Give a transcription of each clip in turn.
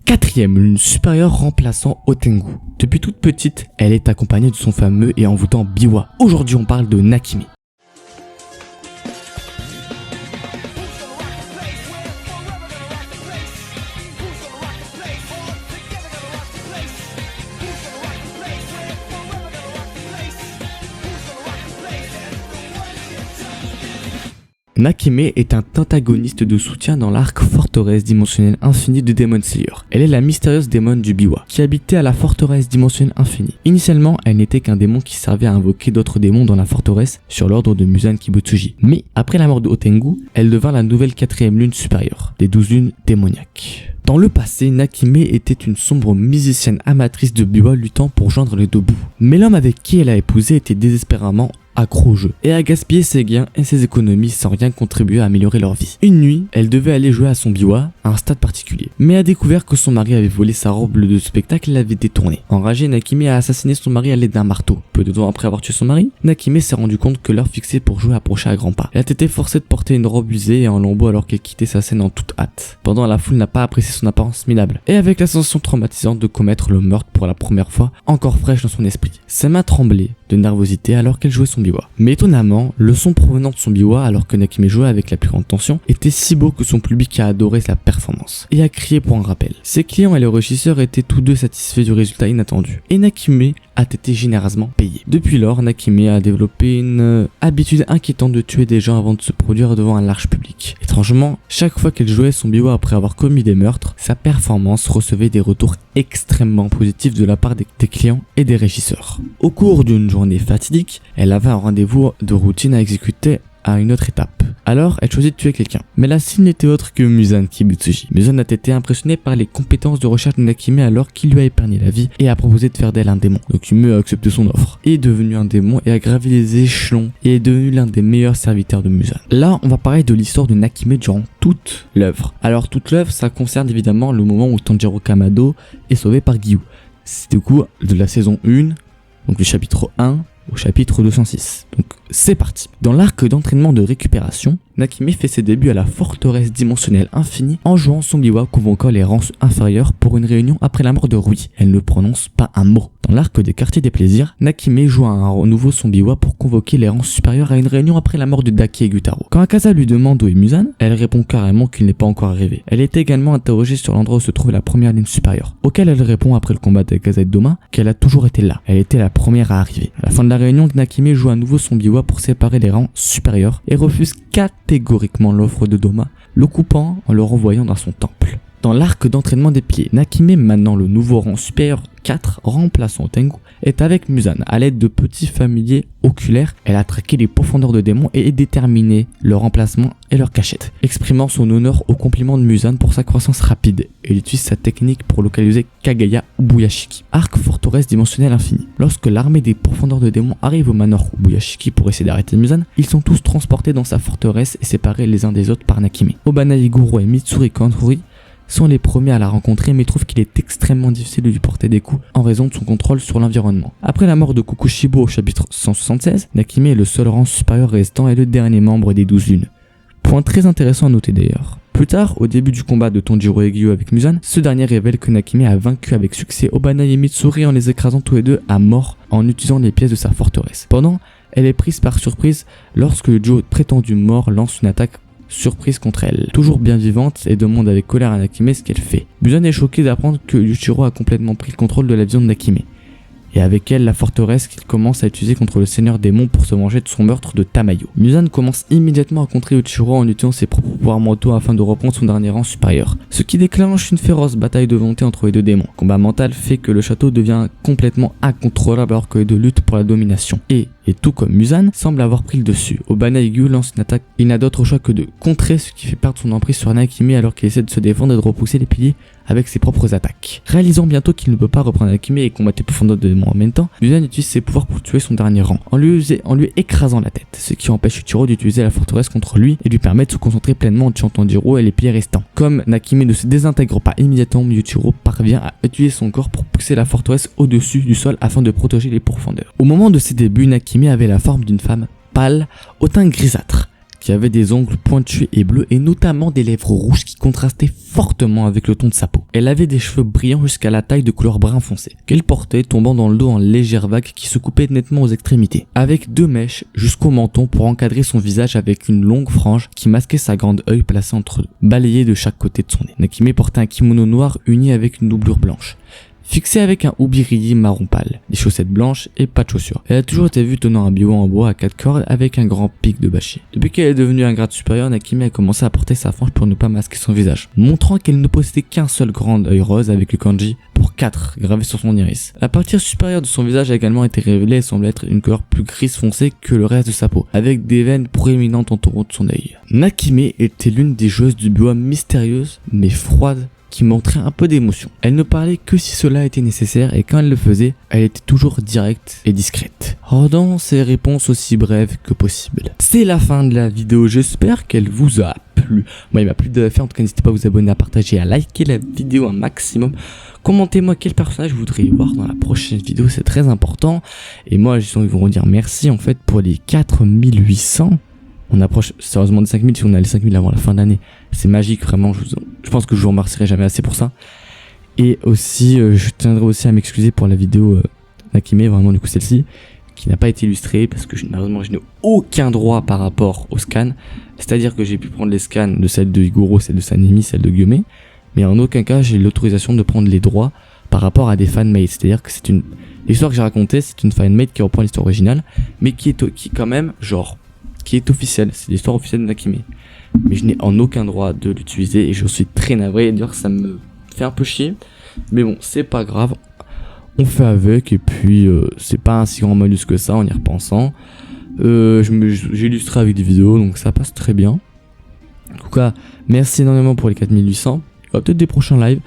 Quatrième lune supérieure remplaçant Otengu. Depuis toute petite, elle est accompagnée de son fameux et envoûtant Biwa. Aujourd'hui on parle de Nakime. Nakime est un antagoniste de soutien dans l'arc forteresse dimensionnelle infinie de Demon Slayer. Elle est la mystérieuse démon du Biwa, qui habitait à la forteresse dimensionnelle infinie. Initialement, elle n'était qu'un démon qui servait à invoquer d'autres démons dans la forteresse sur l'ordre de Muzan Kibutsuji. Mais après la mort de Otengu, elle devint la nouvelle quatrième lune supérieure, des 12 lunes démoniaques. Dans le passé, Nakime était une sombre musicienne amatrice de Biwa luttant pour joindre les deux bouts. Mais l'homme avec qui elle a épousé était désespérément accro au jeu et a gaspillé ses gains et ses économies sans rien contribuer à améliorer leur vie. Une nuit, elle devait aller jouer à son Biwa à un stade particulier, mais a découvert que son mari avait volé sa robe de spectacle et l'avait détournée. Enragée, Nakime a assassiné son mari à l'aide d'un marteau. Peu de temps après avoir tué son mari, Nakime s'est rendu compte que l'heure fixée pour jouer approchait à grands pas. Elle a été forcée de porter une robe usée et en lambeaux alors qu'elle quittait sa scène en toute hâte. Pendant la foule n'a pas apprécié son apparence minable et avec la sensation traumatisante de commettre le meurtre pour la première fois, encore fraîche dans son esprit. Ses mains tremblaient de nervosité alors qu'elle jouait son Biwa. Mais étonnamment, le son provenant de son Biwa alors que Nakime jouait avec la plus grande tension était si beau que son public a adoré sa performance et a crié pour un rappel. Ses clients et le régisseur étaient tous deux satisfaits du résultat inattendu et Nakime a été généreusement payé. Depuis lors, Nakime a développé une habitude inquiétante de tuer des gens avant de se produire devant un large public. Étrangement, chaque fois qu'elle jouait son Biwa après avoir commis des meurtres, sa performance recevait des retours extrêmement positifs de la part des clients et des régisseurs. Au cours d'une journée fatidique, elle avait un rendez-vous de routine à exécuter à une autre étape. Alors, elle choisit de tuer quelqu'un. Mais la cible n'était autre que Muzan Kibutsuji. Muzan a été impressionné par les compétences de recherche de Nakime alors qu'il lui a épargné la vie et a proposé de faire d'elle un démon. Nakime a accepté son offre. Est devenu un démon et a gravi les échelons et est devenu l'un des meilleurs serviteurs de Muzan. Là, on va parler de l'histoire de Nakime durant toute l'œuvre. Alors, toute l'œuvre, ça concerne évidemment le moment où Tanjiro Kamado est sauvé par Giyu. C'est du coup de la saison 1, donc du chapitre 1 au chapitre 206. Donc c'est parti. Dans l'arc d'entraînement de récupération, Nakime fait ses débuts à la forteresse dimensionnelle infinie en jouant son Biwa convoquant les rangs inférieurs pour une réunion après la mort de Rui. Elle ne prononce pas un mot. Dans l'arc des quartiers des plaisirs, Nakime joue à un nouveau son Biwa pour convoquer les rangs supérieurs à une réunion après la mort de Daki et Gyutaro. Quand Akaza lui demande où est Muzan, elle répond carrément qu'il n'est pas encore arrivé. Elle est également interrogée sur l'endroit où se trouve la première ligne supérieure, auquel elle répond après le combat d'Akaza et Doma qu'elle a toujours été là. Elle était la première à arriver. À la fin de la réunion, Nakime joue à nouveau son Biwa pour séparer les rangs supérieurs et refuse catégoriquement l'offre de Doma, le coupant en le renvoyant dans son temple. Dans l'arc d'entraînement des piliers, Nakime, maintenant le nouveau rang supérieur 4, remplaçant Otengu, est avec Muzan. À l'aide de petits familiers oculaires, elle a traqué les profondeurs de démons et déterminé leur emplacement et leur cachette, exprimant son honneur au compliment de Muzan pour sa croissance rapide. Elle utilise sa technique pour localiser Kagaya Ubuyashiki, arc forteresse dimensionnelle infinie. Lorsque l'armée des profondeurs de démons arrive au manoir Ubuyashiki pour essayer d'arrêter Muzan, ils sont tous transportés dans sa forteresse et séparés les uns des autres par Nakime. Obana Iguro et Mitsuri Kanfuri sont les premiers à la rencontrer mais trouvent qu'il est extrêmement difficile de lui porter des coups en raison de son contrôle sur l'environnement. Après la mort de Kukushibo au chapitre 176, Nakime est le seul rang supérieur restant et le dernier membre des 12 lunes. Point très intéressant à noter d'ailleurs. Plus tard, au début du combat de Tanjiro et Giyu avec Muzan, ce dernier révèle que Nakime a vaincu avec succès Obana et Mitsuri en les écrasant tous les deux à mort en utilisant les pièces de sa forteresse. Pendant, elle est prise par surprise lorsque le duo prétendu mort lance une attaque surprise contre elle. Toujours bien vivante et demande avec colère à Nakime ce qu'elle fait. Muzan est choqué d'apprendre que Yuichiro a complètement pris le contrôle de la vision de Nakime. Et avec elle la forteresse qu'il commence à utiliser contre le seigneur démon pour se venger de son meurtre de Tamayo. Muzan commence immédiatement à contrer Yuichiro en utilisant ses propres pouvoirs mentaux afin de reprendre son dernier rang supérieur, ce qui déclenche une féroce bataille de volonté entre les deux démons. Le combat mental fait que le château devient complètement incontrôlable alors que les deux luttent pour la domination. Et tout comme Muzan, semble avoir pris le dessus. Obana Igyu lance une attaque, il n'a d'autre choix que de contrer ce qui fait perdre son emprise sur Nakime alors qu'il essaie de se défendre et de repousser les piliers avec ses propres attaques. Réalisant bientôt qu'il ne peut pas reprendre Nakime et combattre les profondeurs de démons en même temps, Muzan utilise ses pouvoirs pour tuer son dernier rang, en lui écrasant la tête, ce qui empêche Yuichiro d'utiliser la forteresse contre lui et lui permet de se concentrer pleinement en tuant Tanjiro et les piliers restants. Comme Nakime ne se désintègre pas immédiatement, Yuichiro parvient à utiliser son corps pour pousser la forteresse au-dessus du sol afin de protéger les profondeurs. Au moment de ses débuts, Nakime avait la forme d'une femme pâle, au teint grisâtre, qui avait des ongles pointus et bleus et notamment des lèvres rouges qui contrastaient fortement avec le ton de sa peau. Elle avait des cheveux brillants jusqu'à la taille de couleur brun foncé, qu'elle portait tombant dans le dos en légères vagues qui se coupaient nettement aux extrémités, avec 2 mèches jusqu'au menton pour encadrer son visage avec une longue frange qui masquait sa grande œil placée entre eux, balayée de chaque côté de son nez. Nakime portait un kimono noir uni avec une doublure blanche, fixé avec un ubirigi marron pâle, des chaussettes blanches et pas de chaussures. Elle a toujours été vue tenant un biwa en bois à 4 cordes avec un grand pic de bachi. Depuis qu'elle est devenue un grade supérieur, Nakime a commencé à porter sa frange pour ne pas masquer son visage, montrant qu'elle ne possédait qu'un seul grand œil rose avec le kanji pour 4 gravé sur son iris. La partie supérieure de son visage a également été révélée et semble être une couleur plus grise foncée que le reste de sa peau, avec des veines proéminentes entourant de son œil. Nakime était l'une des joueuses du biwa mystérieuses mais froides qui montrait un peu d'émotion. Elle ne parlait que si cela était nécessaire et quand elle le faisait, elle était toujours directe et discrète, rendant ses réponses aussi brèves que possible. C'est la fin de la vidéo, j'espère qu'elle vous a plu. Moi il m'a plu de faire, en tout cas n'hésitez pas à vous abonner, à partager, à liker la vidéo un maximum. Commentez-moi quel personnage vous voudriez voir dans la prochaine vidéo, c'est très important. Et moi j'ai envie de vous dire merci en fait pour les 4800. On approche sérieusement des 5000 si on a les 5000 avant la fin de l'année. C'est magique vraiment, je pense que je vous remercierai jamais assez pour ça. Et aussi, je tiendrai aussi à m'excuser pour la vidéo Nakime, vraiment du coup celle-ci, qui n'a pas été illustrée parce que malheureusement je n'ai aucun droit par rapport au scan. C'est-à-dire que j'ai pu prendre les scans de celle de Higuro, celle de Sanemi, celle de Gyome, mais en aucun cas j'ai l'autorisation de prendre les droits par rapport à des fanmades. C'est-à-dire que c'est l'histoire que j'ai racontée, c'est une fanmade qui reprend l'histoire originale, mais qui quand même genre qui est officielle, c'est l'histoire officielle de Nakime. Mais je n'ai en aucun droit de l'utiliser et je suis très navré. D'ailleurs ça me fait un peu chier, mais bon c'est pas grave, on fait avec. Et puis c'est pas un si grand malus que ça en y repensant. J'ai illustré avec des vidéos donc ça passe très bien. En tout cas merci énormément pour les 4800. Il y aura peut-être des prochains lives,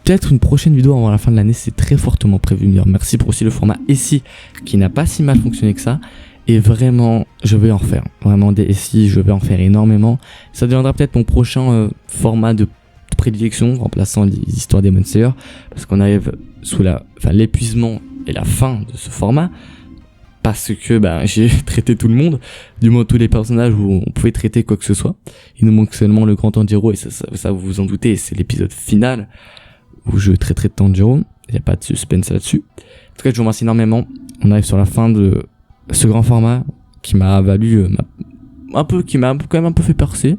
peut-être une prochaine vidéo avant la fin de l'année, c'est très fortement prévu. Merci pour aussi le format SI qui n'a pas si mal fonctionné que ça. Et vraiment, je vais en faire. Vraiment, des SI, je vais en faire énormément. Ça deviendra peut-être mon prochain format de prédilection, remplaçant les histoires Demon Slayer. Parce qu'on arrive sous l'épuisement et la fin de ce format. Parce que j'ai traité tout le monde, du moins tous les personnages où on pouvait traiter quoi que ce soit. Il nous manque seulement le grand Tanjiro, et ça vous vous en doutez, c'est l'épisode final où je traiterai de Tanjiro. Il n'y a pas de suspense là-dessus. En tout cas, je vous remercie énormément. On arrive sur la fin de ce grand format qui m'a valu qui m'a quand même un peu fait percer.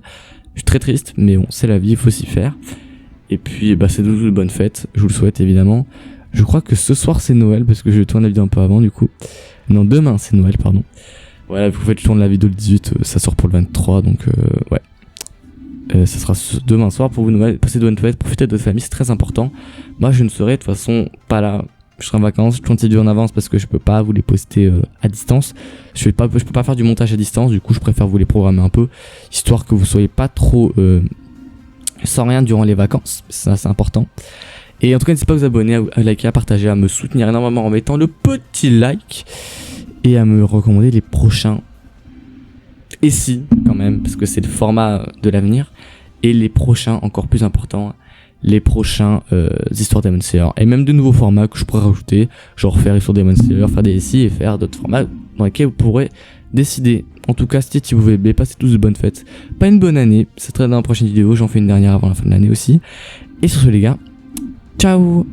Je suis très triste, mais bon, c'est la vie, il faut s'y faire. Et puis c'est de bonnes fêtes, je vous le souhaite évidemment. Je crois que ce soir c'est Noël parce que je tourne la vidéo un peu avant du coup. Non, demain c'est Noël, pardon. Voilà, vous faites, je tourne la vidéo le 18, ça sort pour le 23, donc ouais. Ça sera demain soir pour vous Noël. Passez de bonnes fêtes, profitez de votre famille, c'est très important. Moi je ne serai de toute façon pas là. Je serai en vacances, je continue en avance parce que je peux pas vous les poster à distance. Je peux pas faire du montage à distance, du coup je préfère vous les programmer un peu, histoire que vous soyez pas trop sans rien durant les vacances, ça c'est important. Et en tout cas n'hésitez pas à vous abonner, à liker, à partager, à me soutenir énormément en mettant le petit like et à me recommander les prochains. Et si quand même, parce que c'est le format de l'avenir, et les prochains encore plus importants, les prochains histoires Demon Slayer et même de nouveaux formats que je pourrais rajouter, genre faire histoire Demon Slayer, faire des SI et faire d'autres formats dans lesquels vous pourrez décider. En tout cas, si vous voulez, passez tous de bonnes fêtes, pas une bonne année, c'est très dans la prochaine vidéo, j'en fais une dernière avant la fin de l'année aussi. Et sur ce les gars, ciao.